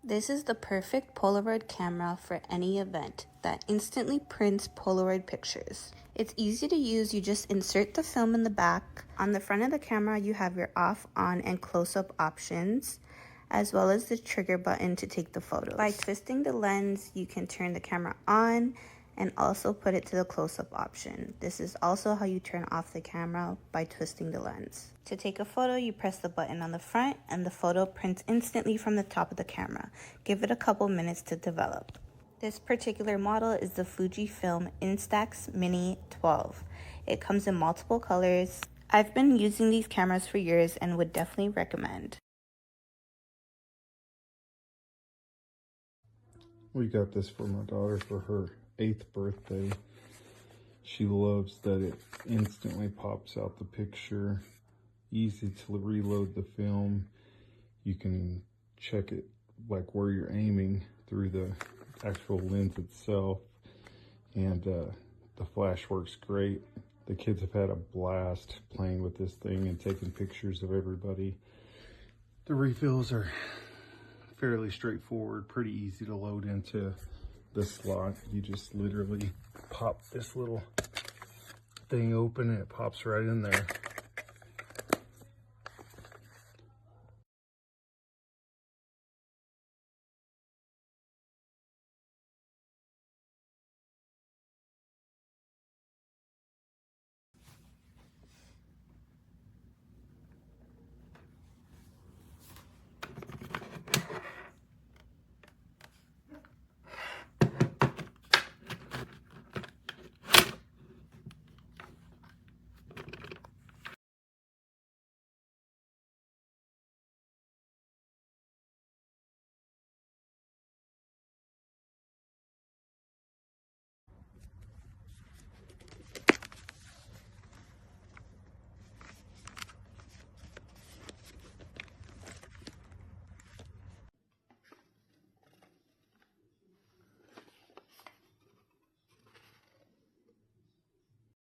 This is the perfect Polaroid camera for any event that instantly prints Polaroid pictures. It's easy to use. You just insert the film in the back. On the front of the camera, you have your off, on, and close-up options, as well as the trigger button to take the photos. By twisting the lens, you can turn the camera on and also put it to the close-up option. This is also how you turn off the camera, by twisting the lens. To take a photo, you press the button on the front and the photo prints instantly from the top of the camera. Give it a couple minutes to develop. This particular model is the Fujifilm Instax Mini 12. It comes in multiple colors. I've been using these cameras for years and would definitely recommend. We got this for my daughter for her 8th birthday. She loves that it instantly pops out the picture. Easy to reload the film. You can check it like where you're aiming through the actual lens itself. And the flash works great. The kids have had a blast playing with this thing and taking pictures of everybody. The refills are fairly straightforward, pretty easy to load into the slot. You just literally pop this little thing open and it pops right in there.